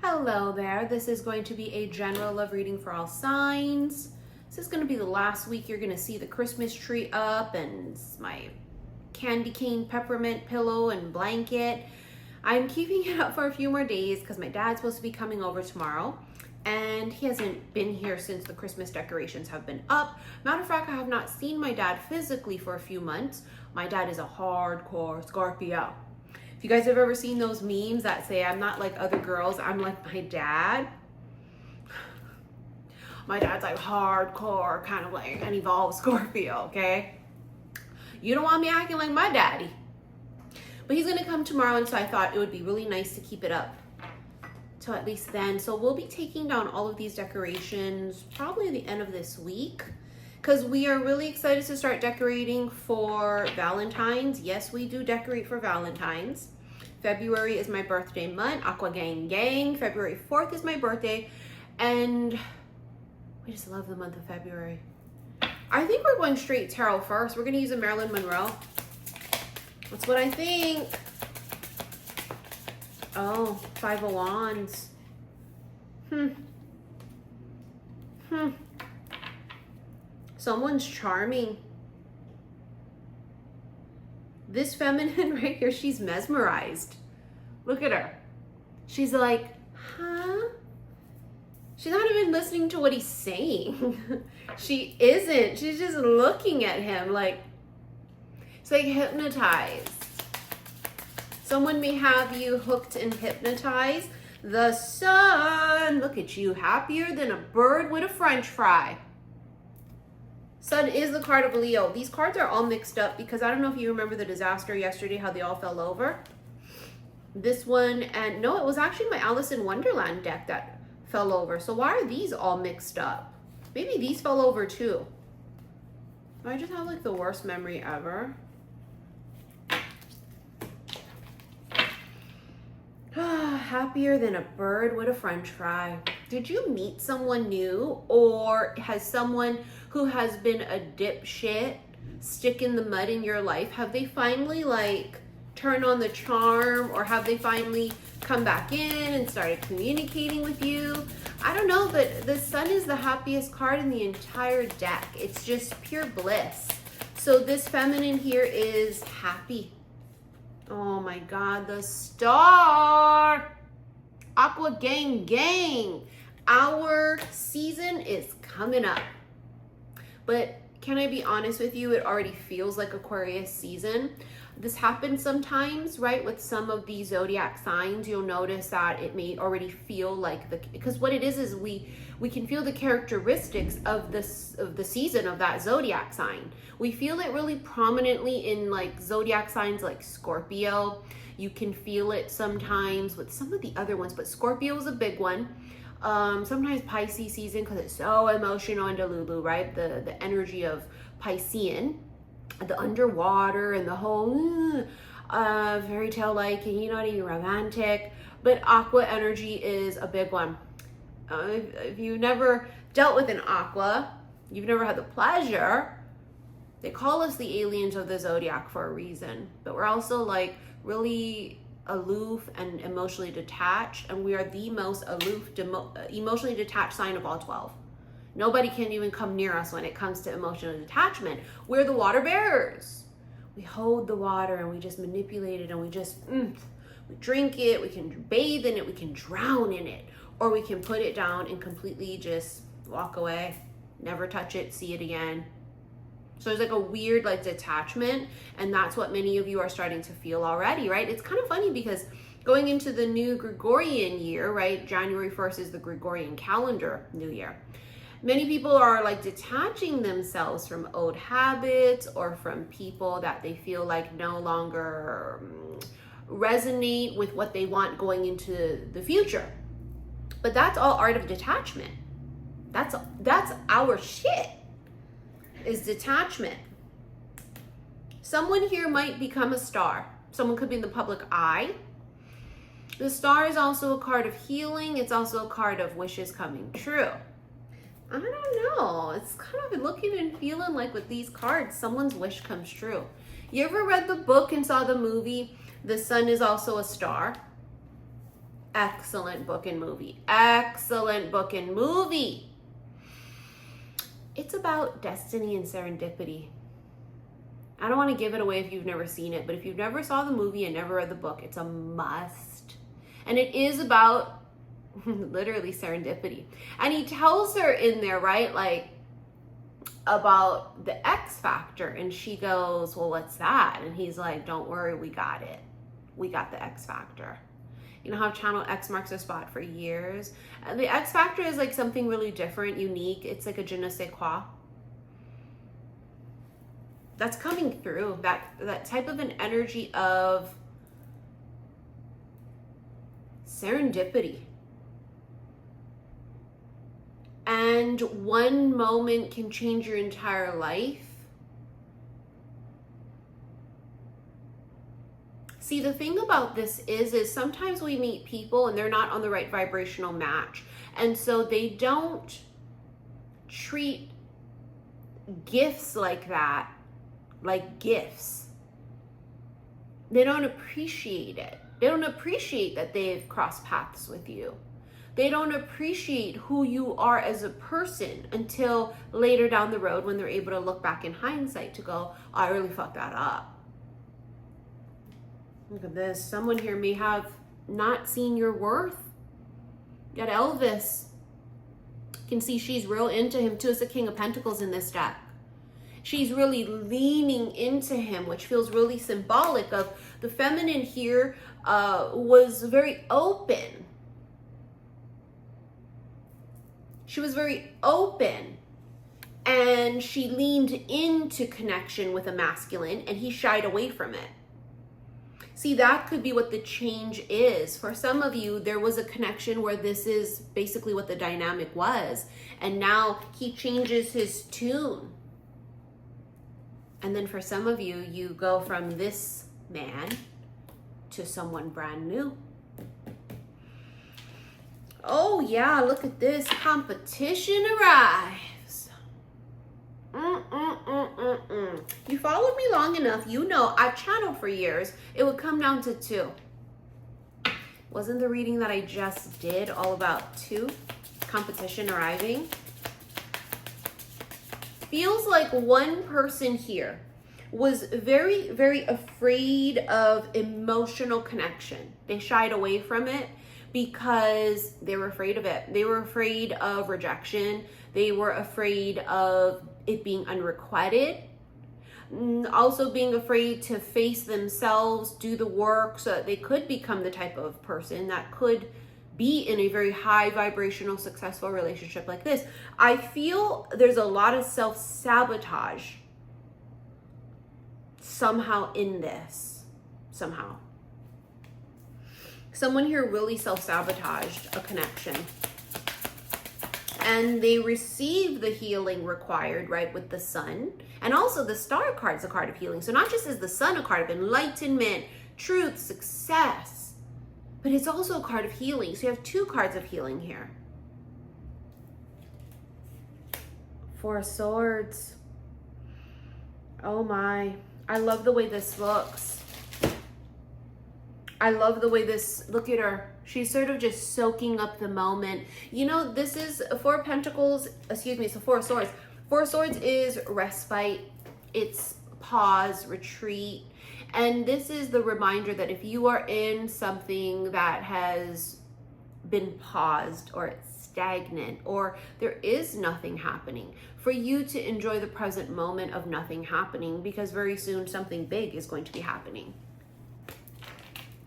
Hello there. This is going to be a general love reading for all signs. This is going to be the last week you're going to see the Christmas tree up and my candy cane peppermint pillow and blanket. I'm keeping it up for a few more days because my dad's supposed to be coming over tomorrow and he hasn't been here since the Christmas decorations have been up. Matter of fact, I have not seen my dad physically for a few months. My dad is a hardcore Scorpio. If you guys have ever seen those memes that say, I'm not like other girls, I'm like my dad. My dad's like hardcore, kind of like an evolved Scorpio, okay? You don't want me acting like my daddy. But he's gonna come tomorrow, and so I thought it would be really nice to keep it up till at least then. So we'll be taking down all of these decorations probably at the end of this week, because we are really excited to start decorating for Valentine's. Yes, we do decorate for Valentine's. February is my birthday month, Aqua Gang Gang. February 4th is my birthday, and we just love the month of February. I think we're going straight tarot first. We're gonna use a Marilyn Monroe. That's what I think. Oh, Five of Wands. Someone's charming. This feminine right here, she's mesmerized. Look at her. She's like, huh? She's not even listening to what he's saying. She isn't. She's just looking at him like, it's like hypnotized. Someone may have you hooked and hypnotized. The sun, look at you, happier than a bird with a French fry. Sun is the card of Leo. These cards are all mixed up because I don't know if you remember the disaster yesterday, how they all fell over. This one, and no, it was actually my Alice in Wonderland deck that fell over. So why are these all mixed up? Maybe these fell over too. I just have like the worst memory ever. Happier than a bird with a French fry. Did you meet someone new, or has someone who has been a dipshit stick in the mud in your life, have they finally like turned on the charm, or have they finally come back in and started communicating with you? I don't know, but the sun is the happiest card in the entire deck. It's just pure bliss. So this feminine here is happy. Oh my God, the star. Aqua Gang Gang. Our season is coming up. But can I be honest with you? It already feels like Aquarius season. This happens sometimes, right? With some of these zodiac signs, you'll notice that it may already feel like because what it is we can feel the characteristics of the season of that zodiac sign. We feel it really prominently in like zodiac signs like Scorpio. You can feel it sometimes with some of the other ones, but Scorpio is a big one. Sometimes Pisces season, because it's so emotional and delulu, right? The energy of Piscean, the underwater and the whole fairy tale like, and you know, even romantic. But aqua energy is a big one. If you've never dealt with an aqua, you've never had the pleasure. They call us the aliens of the zodiac for a reason, but we're also like really aloof and emotionally detached, and we are the most aloof, emotionally detached sign of all 12. Nobody can even come near us when it comes to emotional detachment. We're the water bearers. We hold the water and we just manipulate it, and we just we drink it, we can bathe in it, we can drown in it, or we can put it down and completely just walk away, never touch it, see it again. So there's like a weird like detachment, and that's what many of you are starting to feel already, right? It's kind of funny because going into the new Gregorian year, right? January 1st is the Gregorian calendar new year. Many people are like detaching themselves from old habits or from people that they feel like no longer resonate with what they want going into the future. But that's all art of detachment. That's our shit. Is detachment. Someone here might become a star. Someone could be in the public eye. The star is also a card of healing. It's also a card of wishes coming true. I don't know. It's kind of looking and feeling like with these cards, someone's wish comes true. You ever read the book and saw the movie, The Sun is Also a Star? Excellent book and movie. Excellent book and movie. It's about destiny and serendipity. I don't want to give it away if you've never seen it, but if you've never saw the movie and never read the book, it's a must. And it is about literally serendipity. And he tells her in there, right, like about the X factor. And she goes, well, what's that? And he's like, don't worry, we got it. We got the X factor. You know how Channel X marks their spot for years? The X factor is like something really different, unique. It's like a je ne sais quoi. That's coming through, that type of an energy of serendipity. And one moment can change your entire life. See, the thing about this is sometimes we meet people and they're not on the right vibrational match. And so they don't treat gifts like that, like gifts. They don't appreciate it. They don't appreciate that they've crossed paths with you. They don't appreciate who you are as a person until later down the road when they're able to look back in hindsight to go, oh, I really fucked that up. Look at this. Someone here may have not seen your worth. Yet Elvis, can see she's real into him too. It's the King of Pentacles in this deck. She's really leaning into him, which feels really symbolic of the feminine here was very open. She was very open and she leaned into connection with a masculine and he shied away from it. See, that could be what the change is. For some of you, there was a connection where this is basically what the dynamic was. And now he changes his tune. And then for some of you, you go from this man to someone brand new. Oh yeah, look at this. Competition arrives. You followed me long enough, you know I've channeled for years. It would come down to 2. Wasn't the reading that I just did all about 2? Competition arriving. Feels like one person here was very, very afraid of emotional connection. They shied away from it because they were afraid of it. They were afraid of rejection. They were afraid of it being unrequited. Also being afraid to face themselves, do the work so that they could become the type of person that could be in a very high vibrational, successful relationship like this. I feel there's a lot of self-sabotage somehow in this, somehow. Someone here really self-sabotaged a connection. And they receive the healing required, right, with the sun. And also the star card is a card of healing. So not just is the sun a card of enlightenment, truth, success, but it's also a card of healing. So you have 2 cards of healing here. 4 of Swords. Oh my. I love the way this looks. I love the way this, look at her. She's sort of just soaking up the moment. You know, this is 4 of Pentacles, excuse me, so 4 of Swords. 4 of Swords is respite. It's pause, retreat. And this is the reminder that if you are in something that has been paused or it's stagnant or there is nothing happening, for you to enjoy the present moment of nothing happening, because very soon something big is going to be happening.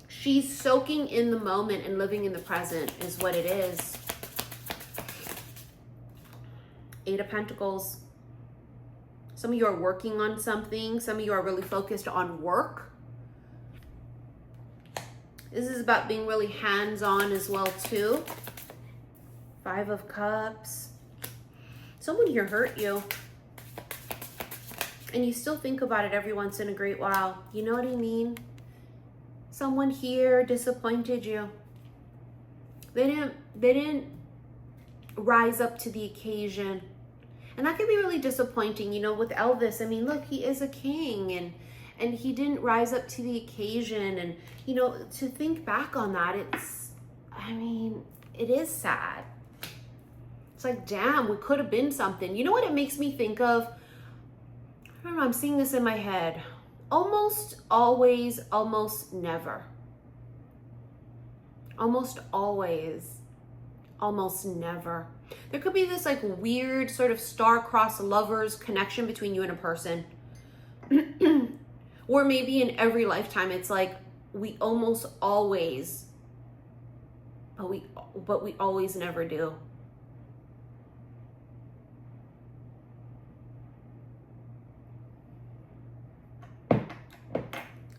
She's soaking in the moment and living in the present is what it is. 8 of Pentacles. Some of you are working on something. Some of you are really focused on work. This is about being really hands-on as well too. 5 of Cups. Someone here hurt you. And you still think about it every once in a great while. You know what I mean? Someone here disappointed you. They didn't rise up to the occasion. And that can be really disappointing, you know, with Elvis. I mean, look, he is a king and he didn't rise up to the occasion. And, you know, to think back on that, it's, I mean, it is sad. It's like, damn, we could have been something. You know what it makes me think of? I don't know, I'm seeing this in my head. Almost always, almost never. Almost always, almost never. There could be this like weird sort of star-crossed lovers connection between you and a person. Or maybe in every lifetime, it's like we almost always, but we always never do.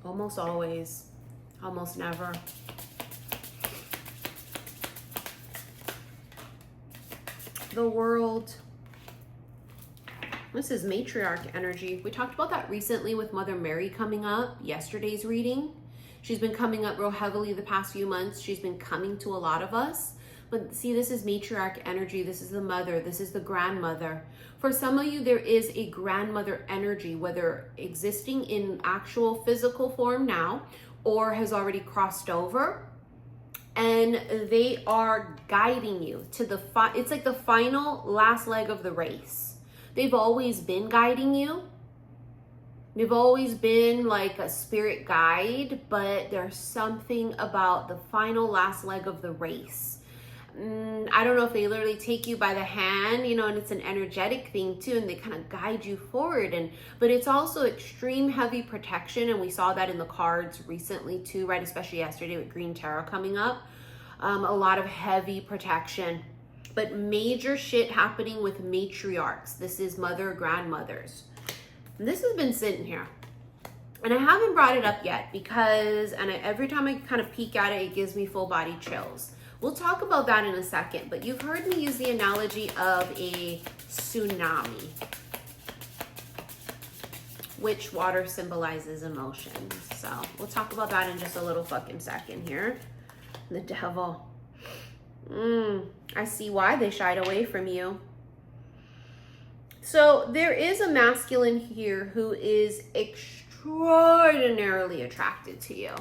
Almost always, almost never. The world. This is matriarch energy. We talked about that recently with Mother Mary coming up, yesterday's reading. She's been coming up real heavily the past few months. She's been coming to a lot of us. But see, this is matriarch energy. This is the mother. This is the grandmother. For some of you, there is a grandmother energy, whether existing in actual physical form now or has already crossed over. And they are guiding you to the, it's like the final last leg of the race. They've always been guiding you. They've always been like a spirit guide, but there's something about the final last leg of the race. I don't know if they literally take you by the hand, you know, and it's an energetic thing too, and they kind of guide you forward. But it's also extreme heavy protection, and we saw that in the cards recently too, right? Especially yesterday with Green Tarot coming up. A lot of heavy protection, but major shit happening with matriarchs. This is mother, grandmothers. And this has been sitting here. And I haven't brought it up yet because, every time I kind of peek at it, it gives me full body chills. We'll talk about that in a second, but you've heard me use the analogy of a tsunami, which water symbolizes emotions. So we'll talk about that in just a little fucking second here. The devil. I see why they shied away from you. So there is a masculine here who is extraordinarily attracted to you.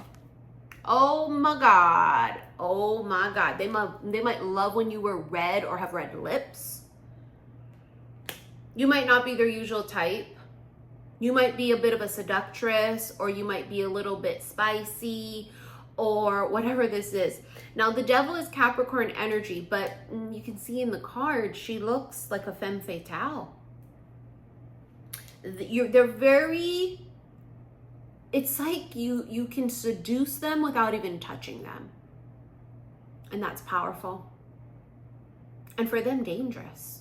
Oh my God. Oh my God. They might love when you wear red or have red lips. You might not be their usual type. You might be a bit of a seductress, or you might be a little bit spicy, or whatever this is. Now, the devil is Capricorn energy, but you can see in the card, she looks like a femme fatale. They're very... It's like you can seduce them without even touching them. And that's powerful. And for them, dangerous.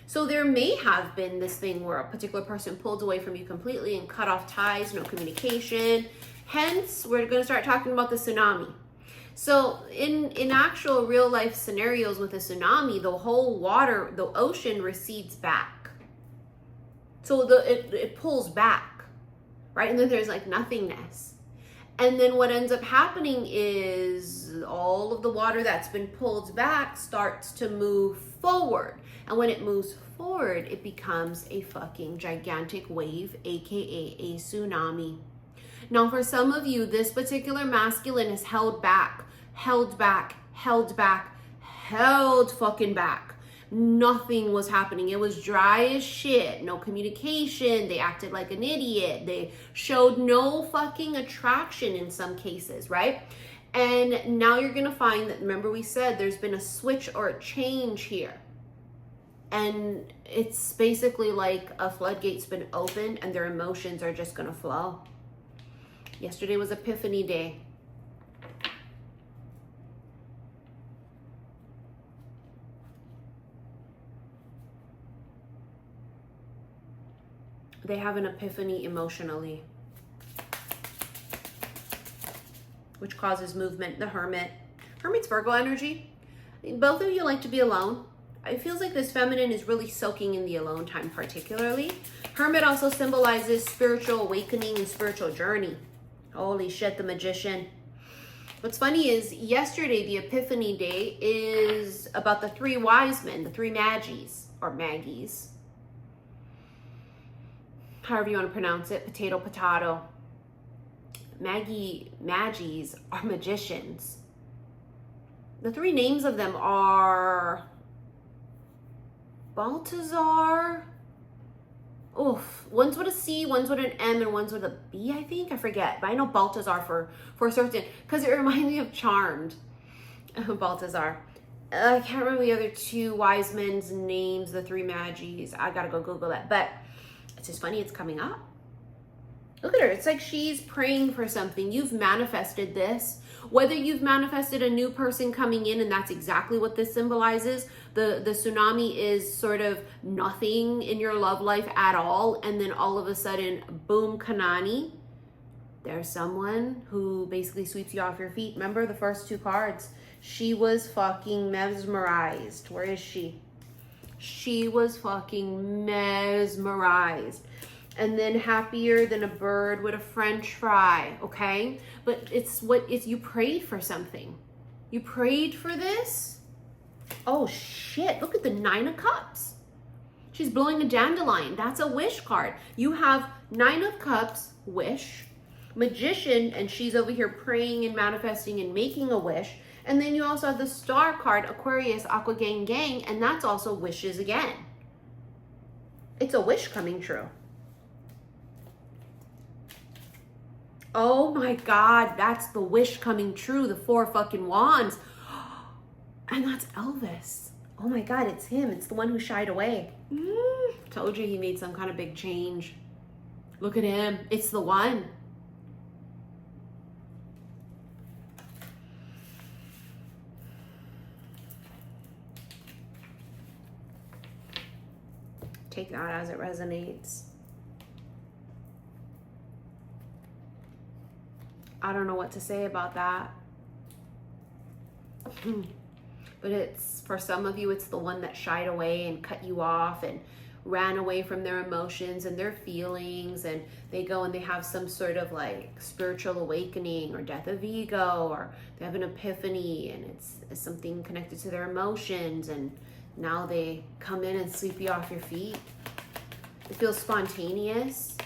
So there may have been this thing where a particular person pulled away from you completely and cut off ties, no communication. Hence, we're going to start talking about the tsunami. So in actual real life scenarios with a tsunami, the whole water, the ocean recedes back. So it pulls back. Right? And then there's like nothingness. And then what ends up happening is all of the water that's been pulled back starts to move forward. And when it moves forward, it becomes a fucking gigantic wave, aka a tsunami. Now, for some of you, this particular masculine is held back, held back, held back, held fucking back. Nothing was happening. It was dry as shit. No communication. They acted like an idiot. They showed no fucking attraction in some cases, right? And now you're going to find that, remember we said there's been a switch or a change here. And it's basically like a floodgate's been opened and their emotions are just going to flow. Yesterday was Epiphany Day. They have an epiphany emotionally, which causes movement. The Hermit. Hermit's Virgo energy. Both of you like to be alone. It feels like this feminine is really soaking in the alone time particularly. Hermit also symbolizes spiritual awakening and spiritual journey. Holy shit, the Magician. What's funny is yesterday, the Epiphany Day, is about the three wise men, the three Magies, or Maggies. However you want to pronounce it, potato, potato. Magies are magicians. The three names of them are Baltazar. Oof. One's with a C, one's with an M, and one's with a B, I think. I forget. But I know Baltazar for certain. Because it reminds me of Charmed. Baltazar. I can't remember the other two wise men's names, the three Magis. I gotta go Google that. But it's just funny it's coming up. Look at her. It's like she's praying for something. You've manifested this. Whether you've manifested a new person coming in, and that's exactly what this symbolizes. The tsunami is sort of nothing in your love life at all. And then all of a sudden, boom, Kanani. There's someone who basically sweeps you off your feet. Remember the first two cards? She was fucking mesmerized. Where is she? She was fucking mesmerized. And then happier than a bird with a French fry, okay? But it's you prayed for something. You prayed for this? Oh shit, look at the 9 of Cups. She's blowing a dandelion. That's a wish card. You have 9 of Cups, wish, Magician, and she's over here praying and manifesting and making a wish. And then you also have the Star card, Aquarius, Aqua Gang Gang, and that's also wishes again. It's a wish coming true. Oh my God, that's the wish coming true, the 4 fucking wands. And that's Elvis. Oh my God, it's him. It's the one who shied away. Told you he made some kind of big change. Look at him. It's the one. Take that as it resonates. I don't know what to say about that. But it's, for some of you, it's the one that shied away and cut you off and ran away from their emotions and their feelings, and they go and they have some sort of like spiritual awakening or death of ego, or they have an epiphany and it's something connected to their emotions, and now they come in and sweep you off your feet. It feels spontaneous.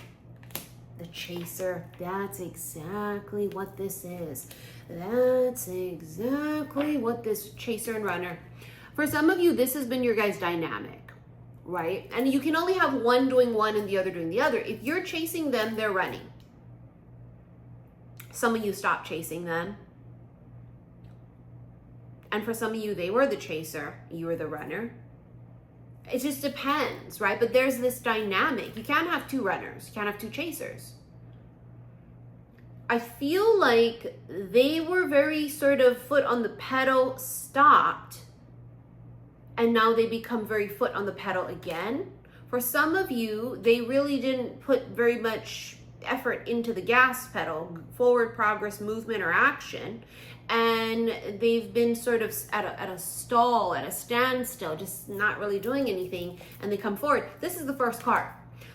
The chaser, that's exactly what this is. That's exactly what this chaser and runner. For some of you, this has been your guys' dynamic, right? And you can only have one doing one and the other doing the other. If you're chasing them, they're running. Some of you stop chasing them. And for some of you, they were the chaser, you were the runner. It just depends, right? But there's this dynamic. You can't have two runners. You can't have two chasers. I feel like they were very sort of foot on the pedal, stopped, and now they become very foot on the pedal again. For some of you, they really didn't put very much effort into the gas pedal, forward progress, movement, or action. And they've been sort of at a stall, at a standstill, just not really doing anything, and they come forward. This is the first card.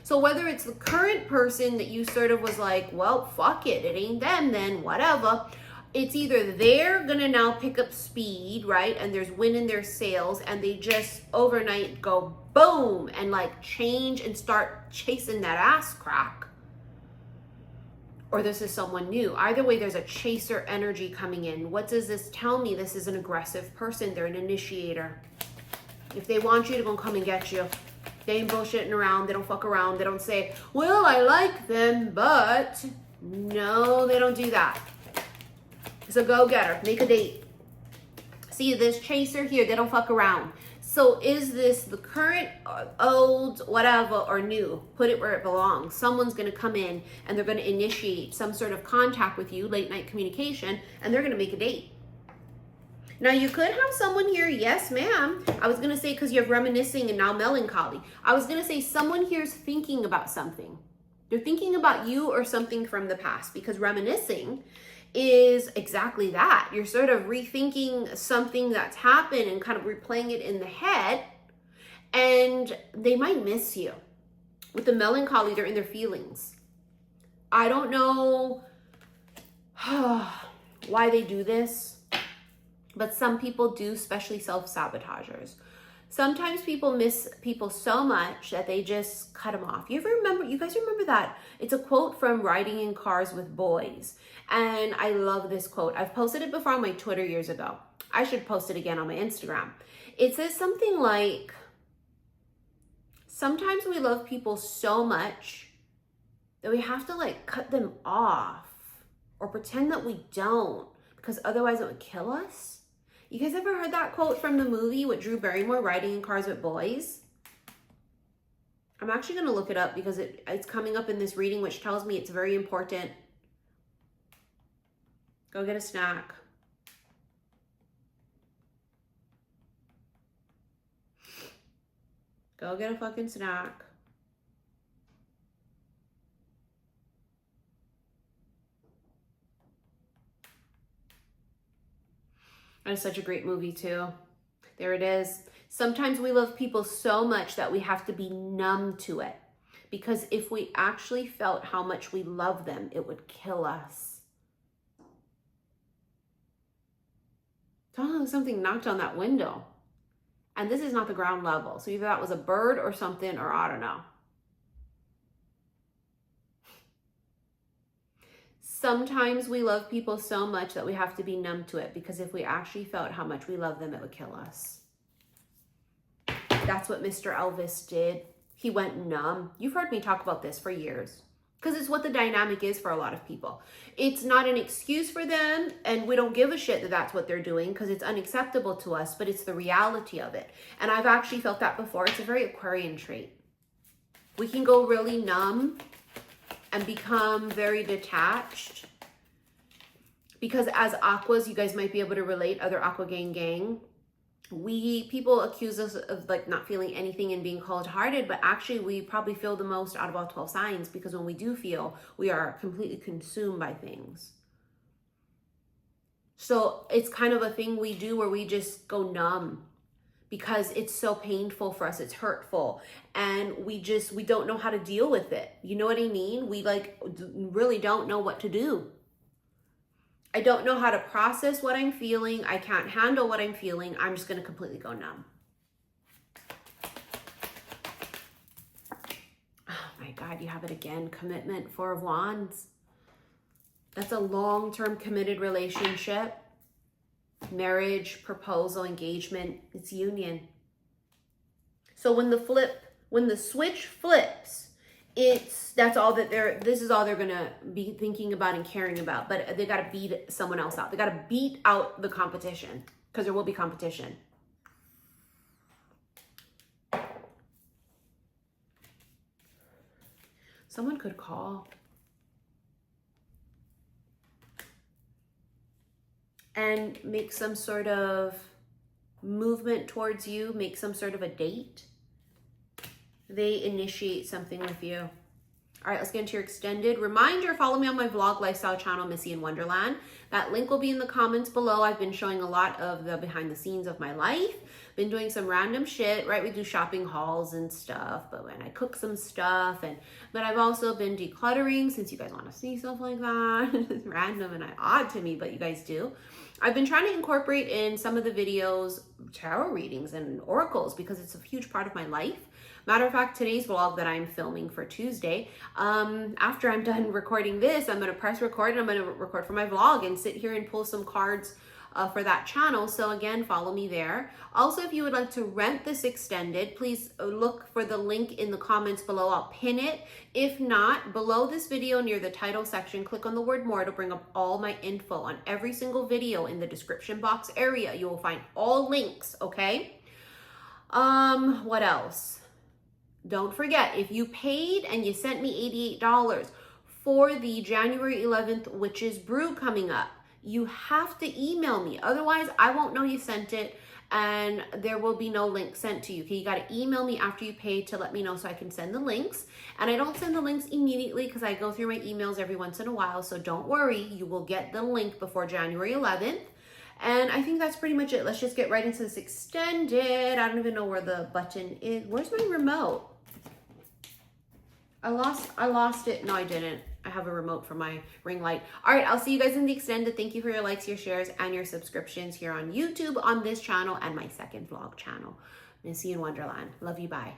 So whether it's the current person that you sort of was like, well, fuck it, it ain't them then, whatever. It's either they're gonna now pick up speed, right? And there's wind in their sails, and they just overnight go boom and like change and start chasing that ass crack. Or this is someone new. Either way, there's a chaser energy coming in. What does this tell me? This is an aggressive person. They're an initiator. If they want you, they're gonna come and get you. They ain't bullshitting around. They don't fuck around. They don't say, well, I like them, but no, they don't do that. It's a go-getter. Make a date. See, this chaser here, they don't fuck around. So is this the current, old, whatever, or new? Put it where it belongs. Someone's going to come in and they're going to initiate some sort of contact with you, late night communication, and they're going to make a date. Now, you could have someone here, yes, ma'am. I was going to say, because you have reminiscing and now melancholy. I was going to say someone here's thinking about something. They're thinking about you or something from the past, because reminiscing is exactly that. You're sort of rethinking something that's happened and kind of replaying it in the head, and they might miss you. With the melancholy, they're in their feelings. I don't know why they do this, but some people do, especially self-sabotagers. Sometimes people miss people so much that they just cut them off. You guys remember that? It's a quote from Riding in Cars with Boys. And I love this quote. I've posted it before on my Twitter years ago. I should post it again on my Instagram. It says something like, sometimes we love people so much that we have to like cut them off or pretend that we don't, because otherwise it would kill us. You guys ever heard that quote from the movie with Drew Barrymore, Riding in Cars with Boys? I'm actually going to look it up because it's coming up in this reading, which tells me it's very important. Go get a snack. Go get a fucking snack. That is such a great movie too. There it is. Sometimes we love people so much that we have to be numb to it. Because if we actually felt how much we love them, it would kill us. Oh, something knocked on that window. And this is not the ground level. So either that was a bird or something, or I don't know. Sometimes we love people so much that we have to be numb to it, because if we actually felt how much we love them, it would kill us. That's what Mr. Elvis did. He went numb. You've heard me talk about this for years, because it's what the dynamic is for a lot of people. It's not an excuse for them, and we don't give a shit that that's what they're doing because it's unacceptable to us, but it's the reality of it. And I've actually felt that before. It's a very Aquarian trait. We can go really numb and become very detached, because as aquas, you guys might be able to relate, other aqua gang, people accuse us of like not feeling anything and being cold-hearted, but actually we probably feel the most out of all 12 signs, because when we do feel, we are completely consumed by things. So it's kind of a thing we do where we just go numb because it's so painful for us, it's hurtful, and we don't know how to deal with it. You know what I mean? We like really don't know what to do. I don't know how to process what I'm feeling. I can't handle what I'm feeling. I'm just going to completely go numb. Oh my God, you have it again. Commitment, Four of Wands. That's a long-term committed relationship. Marriage, proposal, engagement, it's union. So when the switch flips, this is all they're gonna be thinking about and caring about, but they gotta beat someone else out. They gotta beat out the competition, because there will be competition. Someone could call and make some sort of movement towards you, make some sort of a date. They initiate something with you. All right, let's get into your extended. Reminder, follow me on my vlog lifestyle channel, Missy in Wonderland. That link will be in the comments below. I've been showing a lot of the behind the scenes of my life. Been doing some random shit, right? We do shopping hauls and stuff, but when I cook some stuff, but I've also been decluttering, since you guys want to see stuff like that. It's random and odd to me, but you guys do. I've been trying to incorporate in some of the videos tarot readings and oracles, because it's a huge part of my life. Matter of fact, today's vlog that I'm filming for Tuesday, after I'm done recording this, I'm going to press record and I'm going to record for my vlog and sit here and pull some cards for that channel. So again, follow me there. Also, if you would like to rent this extended, please look for the link in the comments below. I'll pin it. If not, below this video near the title section, click on the word more to bring up all my info on every single video in the description box area. You will find all links, okay? What else? Don't forget, if you paid and you sent me $88 for the January 11th Witches Brew coming up, you have to email me. Otherwise, I won't know you sent it and there will be no link sent to you. Okay, you got to email me after you pay to let me know so I can send the links. And I don't send the links immediately because I go through my emails every once in a while. So don't worry, you will get the link before January 11th. And I think that's pretty much it. Let's just get right into this extended. I don't even know where the button is. Where's my remote? I lost it. No, I didn't. I have a remote for my ring light. All right, I'll see you guys in the extended. Thank you for your likes, your shares, and your subscriptions here on YouTube, on this channel, and my second vlog channel, Missy in Wonderland. Love you, bye.